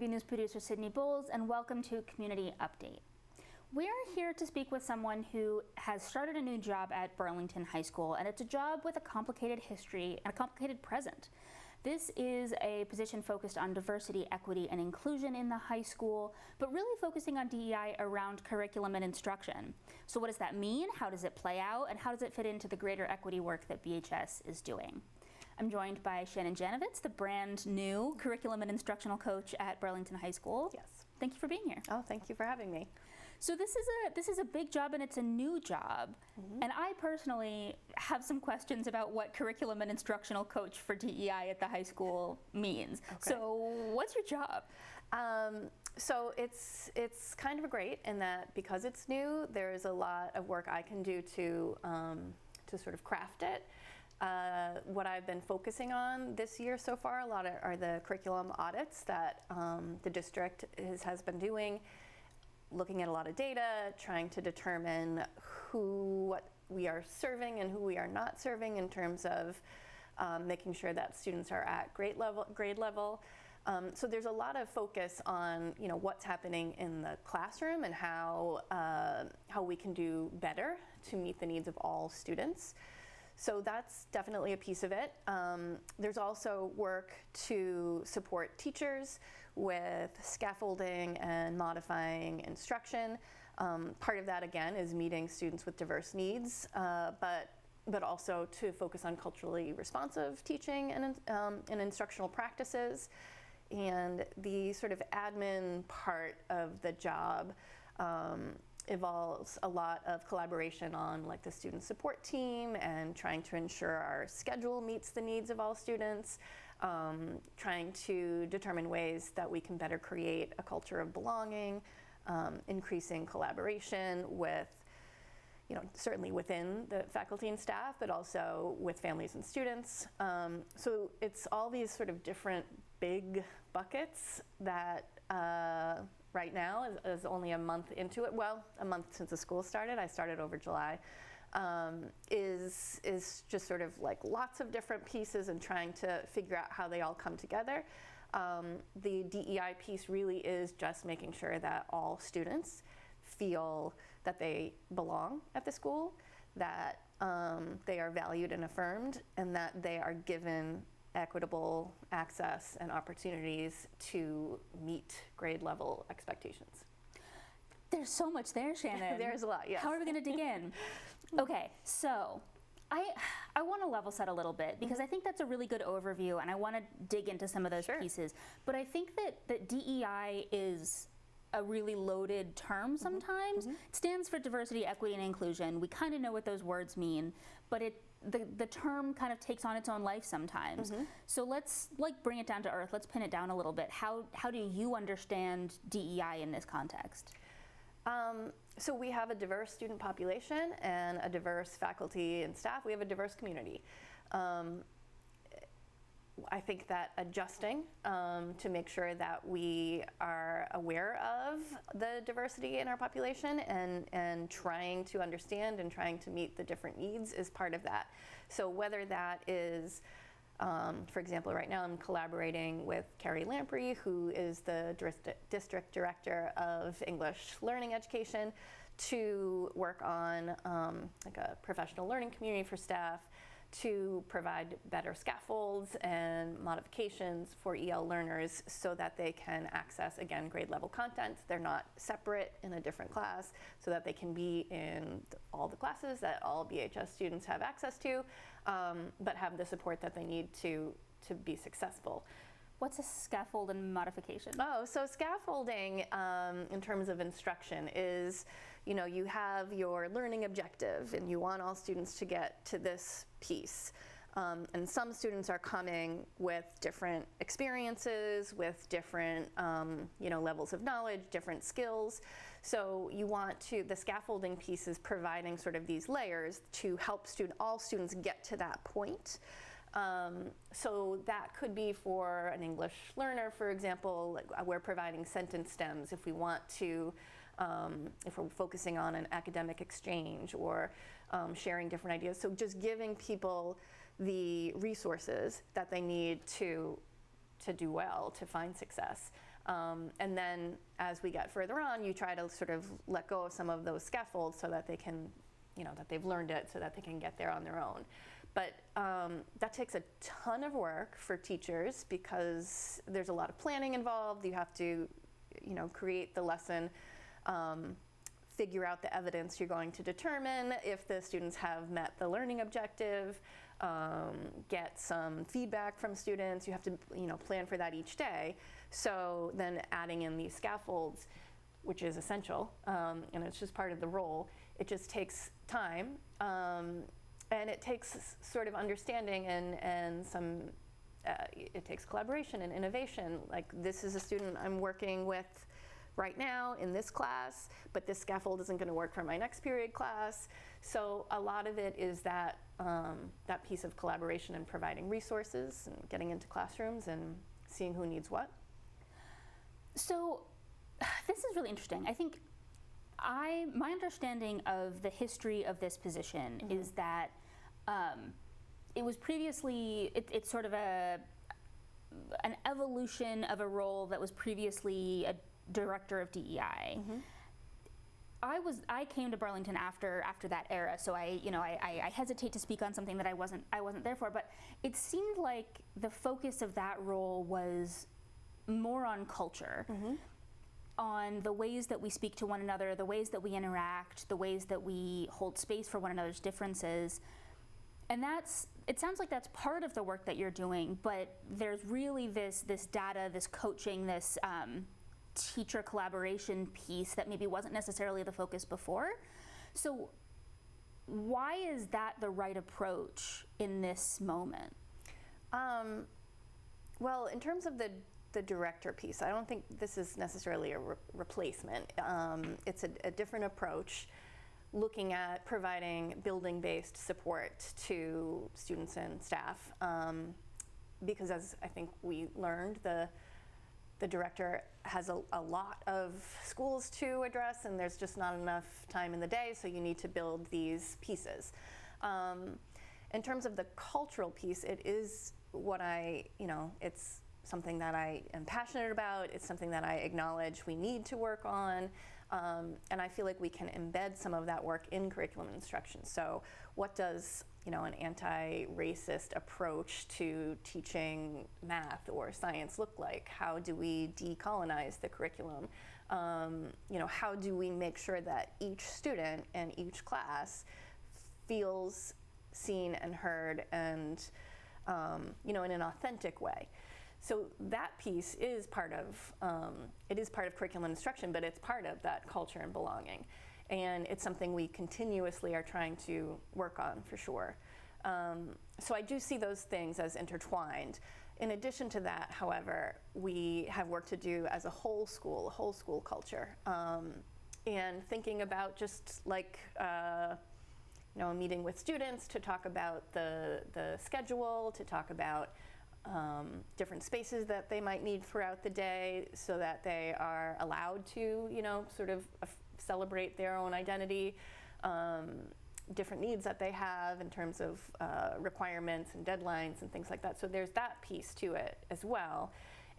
B News producer Sydney Bowles, and welcome to Community Update. We are here to speak with someone who has started a new job at Burlington High School, and it's a job with a complicated history and a complicated present. This is a position focused on diversity, equity, and inclusion in the high school, but really focusing on DEI around curriculum and instruction. So what does that mean? How does it play out? And how does it fit into the greater equity work that BHS is doing? I'm joined by Shannon Janovitz, the brand new curriculum and instructional coach at Burlington High School. Yes. Thank you for being here. Oh, thank you for having me. So this is a big job, and it's a new job. And I personally have some questions about what curriculum and instructional coach for DEI at the high school means. Okay. So what's your job? So it's kind of great in that because it's new, there's a lot of work I can do to sort of craft it. What I've been focusing on this year so far, a lot are the curriculum audits that the district has been doing, looking at a lot of data, trying to determine what we are serving and who we are not serving in terms of making sure that students are at grade level. So there's a lot of focus on what's happening in the classroom and how we can do better to meet the needs of all students. So that's definitely a piece of it. There's also work to support teachers with scaffolding and modifying instruction. Part of that, again, is meeting students with diverse needs, but also to focus on culturally responsive teaching and instructional practices. And the sort of admin part of the job involves a lot of collaboration on like the student support team and trying to ensure our schedule meets the needs of all students, trying to determine ways that we can better create a culture of belonging, increasing collaboration with, certainly within the faculty and staff, but also with families and students. So it's all these sort of different big buckets that right now is only a month into it. Well, a month since the school started. I started over July. Is just sort of like lots of different pieces and trying to figure out how they all come together. The DEI piece really is just making sure that all students feel that they belong at the school, that they are valued and affirmed, and that they are given equitable access and opportunities to meet grade level expectations. There's so much there, Shannon. There's a lot, yes. How are we going to dig in? Okay, so I want to level set a little bit because I think that's a really good overview, and I want to dig into some of those pieces. But I think that DEI is a really loaded term sometimes. It stands for diversity, equity, and inclusion. We kind of know what those words mean, but the term kind of takes on its own life sometimes. So let's bring it down to earth. Let's pin it down a little bit. How do you understand DEI in this context? So we have a diverse student population and a diverse faculty and staff. We have a diverse community. I think that adjusting to make sure that we are aware of the diversity in our population and trying to understand and trying to meet the different needs is part of that. So whether that is, for example, right now I'm collaborating with Carrie Lamprey, who is the district director of English learning education, to work on like a professional learning community for staff, to provide better scaffolds and modifications for EL learners so that they can access, again, grade level content. They're not separate in a different class, so that they can be in all the classes that all BHS students have access to, but have the support that they need to be successful. What's a scaffold and modification? Oh, so scaffolding in terms of instruction is, you have your learning objective and you want all students to get to this piece. And some students are coming with different experiences, with different levels of knowledge, different skills. So you want the scaffolding piece is providing sort of these layers to help all students get to that point. So that could be for an English learner, for example. We're providing sentence stems if we want to, if we're focusing on an academic exchange or sharing different ideas. So just giving people the resources that they need to do well, to find success. And then as we get further on, you try to sort of let go of some of those scaffolds so that they can, that they've learned it so that they can get there on their own. But that takes a ton of work for teachers because there's a lot of planning involved. You have to, create the lesson, figure out the evidence you're going to determine if the students have met the learning objective, get some feedback from students. You have to, plan for that each day. So then adding in these scaffolds, which is essential, and it's just part of the role, it just takes time. And it takes sort of understanding and some, it takes collaboration and innovation. Like, this is a student I'm working with right now in this class, but this scaffold isn't going to work for my next period class. So a lot of it is that, that piece of collaboration and providing resources and getting into classrooms and seeing who needs what. So this is really interesting. I think my understanding of the history of this position is that it was previously, it's sort of an evolution of a role that was previously a director of DEI. I came to Burlington after that era, so I hesitate to speak on something that I wasn't there for, but it seemed like the focus of that role was more on culture. On the ways that we speak to one another, the ways that we interact, the ways that we hold space for one another's differences. And it sounds like that's part of the work that you're doing, but there's really this data, this coaching, this teacher collaboration piece that maybe wasn't necessarily the focus before. So why is that the right approach in this moment? Well, in terms of the director piece, I don't think this is necessarily a replacement. It's a different approach, looking at providing building-based support to students and staff. Because as I think we learned, the director has a lot of schools to address, and there's just not enough time in the day, so you need to build these pieces. In terms of the cultural piece, it is what it's something that I am passionate about. It's something that I acknowledge we need to work on. And I feel like we can embed some of that work in curriculum instruction. So what does an anti-racist approach to teaching math or science look like? How do we decolonize the curriculum? How do we make sure that each student and each class feels seen and heard and in an authentic way? So that piece is part of curriculum instruction, but it's part of that culture and belonging. And it's something we continuously are trying to work on, for sure. So I do see those things as intertwined. In addition to that, however, we have work to do as a whole school culture. And thinking about just like, a meeting with students to talk about the schedule, to talk about different spaces that they might need throughout the day so that they are allowed to, sort of celebrate their own identity, different needs that they have in terms of requirements and deadlines and things like that. So there's that piece to it as well.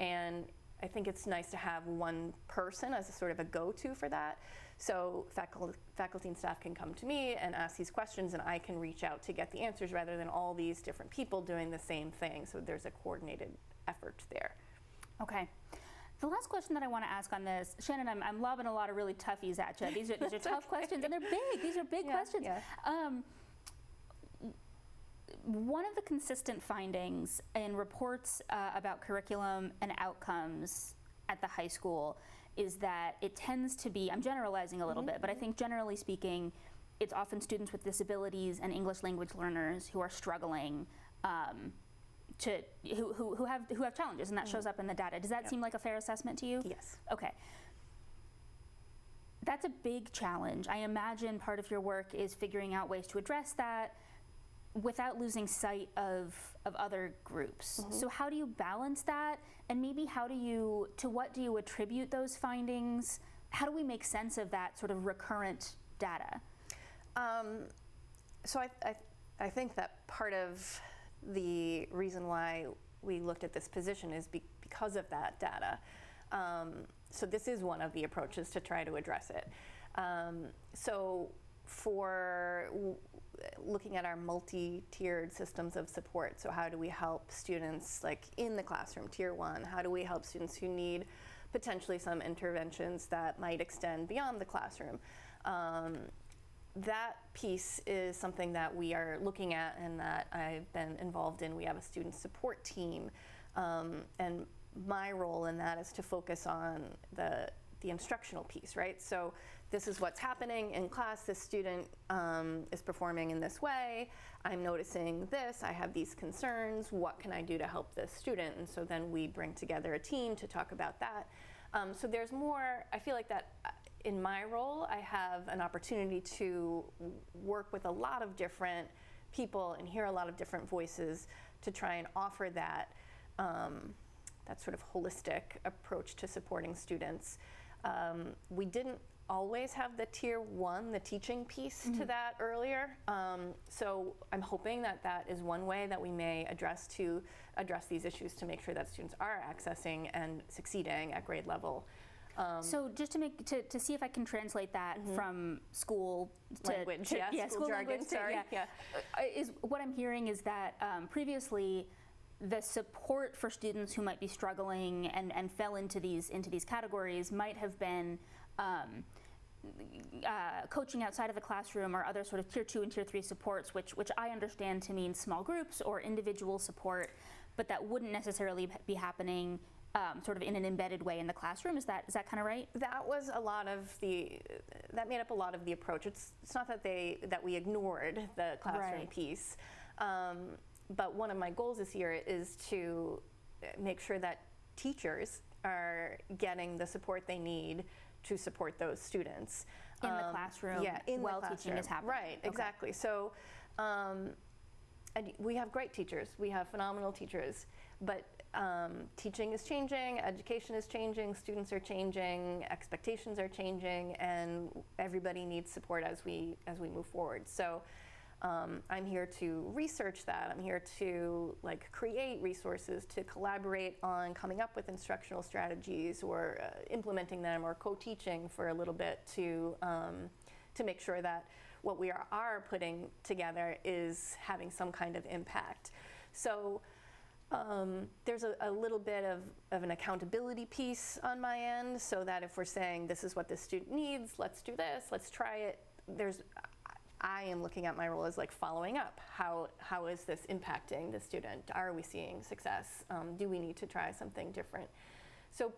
And I think it's nice to have one person as a sort of a go-to for that. So faculty and staff can come to me and ask these questions, and I can reach out to get the answers rather than all these different people doing the same thing. So there's a coordinated effort there. Okay. The last question that I want to ask on this, Shannon, I'm lobbing a lot of really toughies at you. These are tough questions, and they're big. These are big questions. Yeah. One of the consistent findings in reports about curriculum and outcomes at the high school is that it tends to be, I'm generalizing a little bit, but I think generally speaking, it's often students with disabilities and English language learners who are struggling, who have challenges, and that shows up in the data. Does that seem like a fair assessment to you? Yes. Okay. That's a big challenge. I imagine part of your work is figuring out ways to address that without losing sight of other groups. So how do you balance that? And maybe to what do you attribute those findings? How do we make sense of that sort of recurrent data? So I think that part of the reason why we looked at this position is because of that data. So this is one of the approaches to try to address it. So for looking at our multi-tiered systems of support, so how do we help students like in the classroom, tier 1, how do we help students who need potentially some interventions that might extend beyond the classroom? That piece is something that we are looking at and that I've been involved in. We have a student support team, and my role in that is to focus on the instructional piece, right? So this is what's happening in class. This student is performing in this way. I'm noticing this. I have these concerns. What can I do to help this student? And so then we bring together a team to talk about that. So there's more, I feel like that in my role, I have an opportunity to work with a lot of different people and hear a lot of different voices to try and offer that, that sort of holistic approach to supporting students. We didn't always have the tier 1, the teaching piece to that earlier. So I'm hoping that that is one way that we may address these issues to make sure that students are accessing and succeeding at grade level. So just to see if I can translate that from school to language, school jargon, language sorry. Is what I'm hearing is that previously the support for students who might be struggling and fell into these categories might have been coaching outside of the classroom or other sort of tier 2 and tier 3 supports, which I understand to mean small groups or individual support, but that wouldn't necessarily be happening sort of in an embedded way in the classroom. Is that kind of right? That was a lot of that made up a lot of the approach. It's not that we ignored the classroom piece, but one of my goals this year is to make sure that teachers are getting the support they need to support those students. In the classroom, while teaching is happening. Right, exactly. So and we have great teachers. We have phenomenal teachers, but teaching is changing, education is changing, students are changing, expectations are changing, and everybody needs support as we move forward. So I'm here to research that. I'm here to create resources, to collaborate on coming up with instructional strategies or implementing them or co-teaching for a little bit to make sure that what we are putting together is having some kind of impact. So there's a little bit of an accountability piece on my end, so that if we're saying this is what the student needs, let's do this, let's try it. I am looking at my role as following up. How is this impacting the student? Are we seeing success? Do we need to try something different? So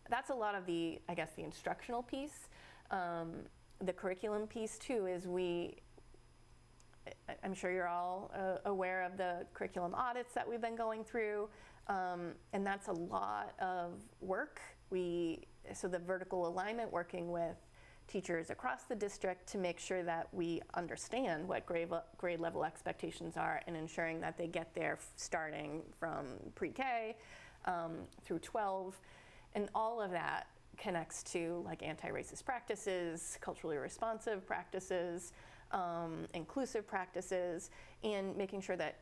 that's a lot of the instructional piece. The curriculum piece too is I'm sure you're all aware of the curriculum audits that we've been going through, and that's a lot of work. So the vertical alignment, working with teachers across the district to make sure that we understand what grade level expectations are and ensuring that they get there starting from pre-K through 12, and all of that connects to anti-racist practices, culturally responsive practices, inclusive practices, and making sure that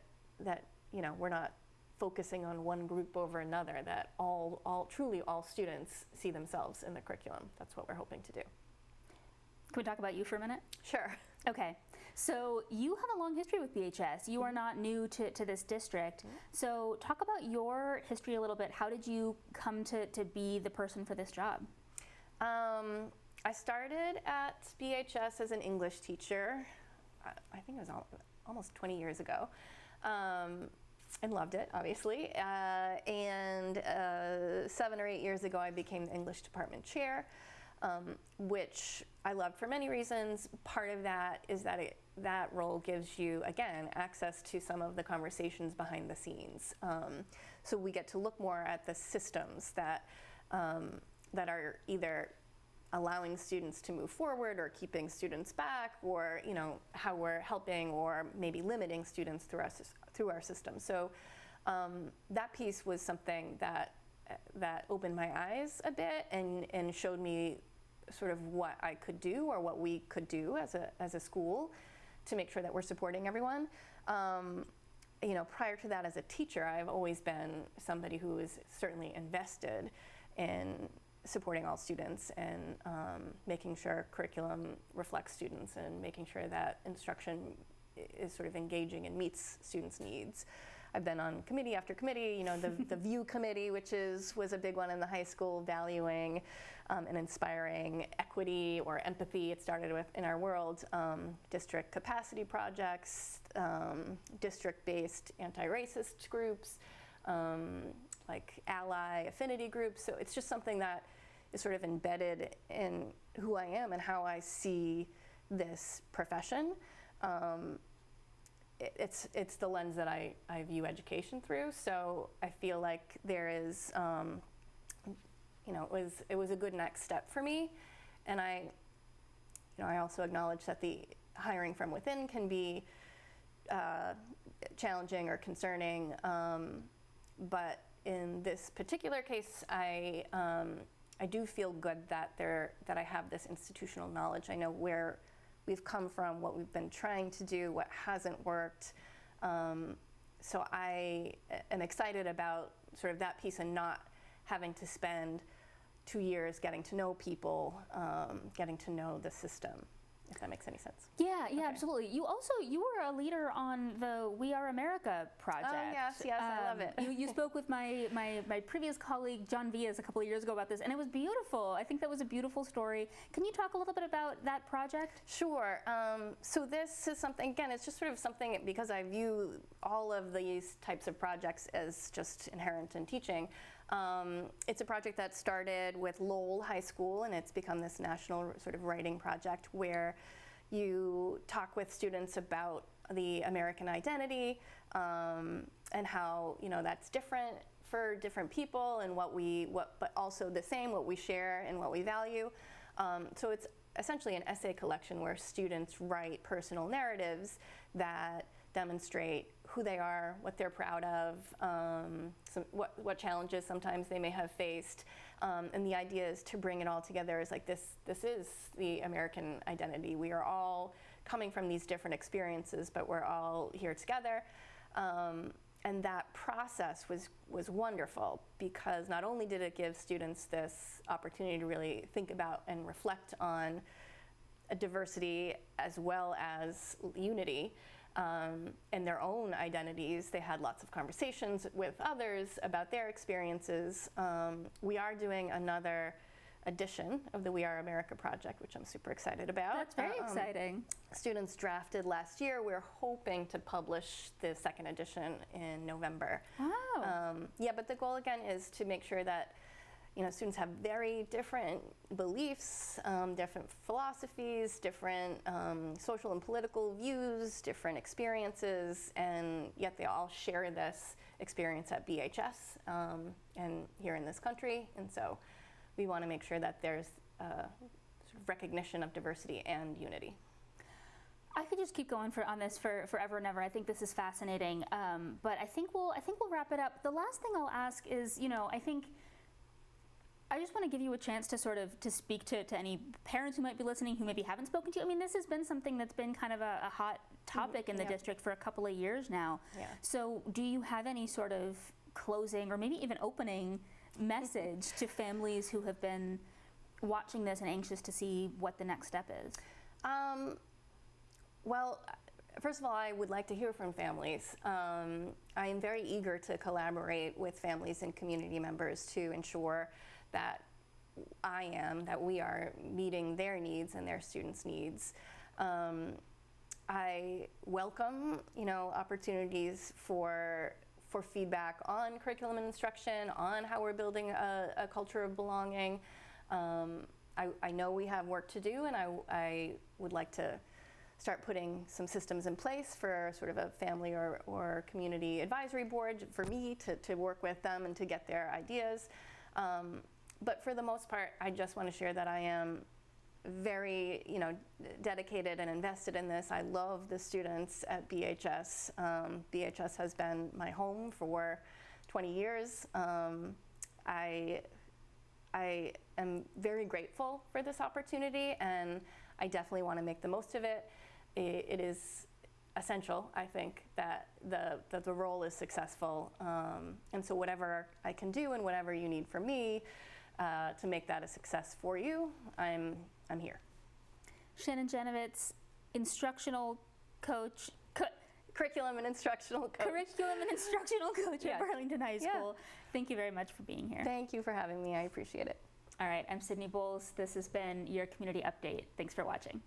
we're not focusing on one group over another, that truly all students see themselves in the curriculum. That's what we're hoping to do. Can we talk about you for a minute? Sure. Okay. So you have a long history with BHS. You are not new to this district. So talk about your history a little bit. How did you come to be the person for this job? I started at BHS as an English teacher, I think it was almost 20 years ago, and loved it, obviously. And 7 or 8 years ago, I became the English department chair, which I loved for many reasons. Part of that is that that role gives you, again, access to some of the conversations behind the scenes. So we get to look more at the systems that are either allowing students to move forward or keeping students back, or how we're helping or maybe limiting students through our system. So that piece was something that opened my eyes a bit and showed me sort of what I could do or what we could do as a school to make sure that we're supporting everyone. Prior to that, as a teacher, I've always been somebody who is certainly invested in supporting all students and making sure curriculum reflects students and making sure that instruction is sort of engaging and meets students' needs. I've been on committee after committee, you know, the VIEW committee, which was a big one in the high school, valuing and inspiring equity or empathy. It started with, in our world, district capacity projects, district-based anti-racist groups, like ally affinity groups. So it's just something that is sort of embedded in who I am and how I see this profession. It's the lens that I view education through. So I feel like there is, you know, it was a good next step for me. And I also acknowledge that the hiring from within can be challenging or concerning. But in this particular case, I do feel good that I have this institutional knowledge. I know where we've come from, what we've been trying to do, what hasn't worked. So I am excited about sort of that piece and not having to spend 2 years getting to know people, getting to know the system, if that makes any sense. Yeah, Okay. absolutely. You were a leader on the We Are America project. Oh, yes, I love it. You spoke with my previous colleague, John Villas, a couple of years ago about this, and it was beautiful. I think that was a beautiful story. Can you talk a little bit about that project? Sure. So this is something, again, it's just sort of something, because I view all of these types of projects as just inherent in teaching. It's a project that started with Lowell High School, and it's become this national sort of writing project where you talk with students about the American identity and how, you know, that's different for different people, and but also the same, what we share and what we value. So it's essentially an essay collection where students write personal narratives that demonstrate who they are, what they're proud of, what challenges sometimes they may have faced. And the idea is to bring it all together as like this is the American identity. We are all coming from these different experiences, but we're all here together. And that process was wonderful, because not only did it give students this opportunity to really think about and reflect on a diversity as well as unity, and their own identities. They had lots of conversations with others about their experiences. We are doing another edition of the We Are America project, which I'm super excited about. That's very exciting. Students drafted last year. We're hoping to publish the second edition in November. Wow. Yeah, but the goal again is to make sure that, you know, students have very different beliefs, different philosophies, different social and political views, different experiences, and yet they all share this experience at BHS and here in this country. And so we want to make sure that there's sort of recognition of diversity and unity. I could just keep going on this for forever and ever. I think this is fascinating, but I think we'll wrap it up. The last thing I'll ask is, you know, I just want to give you a chance to speak to any parents who might be listening who maybe haven't spoken to you. I mean, this has been something that's been kind of a hot topic in the district for a couple of years now. Yeah. So do you have any sort of closing or maybe even opening message to families who have been watching this and anxious to see what the next step is? Well, first of all, I would like to hear from families. I am very eager to collaborate with families and community members to ensure that we are meeting their needs and their students' needs. I welcome, you know, opportunities for feedback on curriculum and instruction, on how we're building a culture of belonging. I know we have work to do, and I would like to start putting some systems in place for sort of a family or community advisory board for me to work with them and to get their ideas. But for the most part, I just want to share that I am very, you know, dedicated and invested in this. I love the students at BHS. BHS has been my home for 20 years. I am very grateful for this opportunity, and I definitely want to make the most of it. It is essential, I think, that the role is successful. And so whatever I can do and whatever you need from me, to make that a success for you, I'm here. Shannon Janovitz, instructional coach, Curriculum and instructional coach. Curriculum and instructional coach Yes. at Burlington High Yeah. School. Thank you very much for being here. Thank you for having me. I appreciate it. All right, I'm Sydney Bowles. This has been your Community Update. Thanks for watching.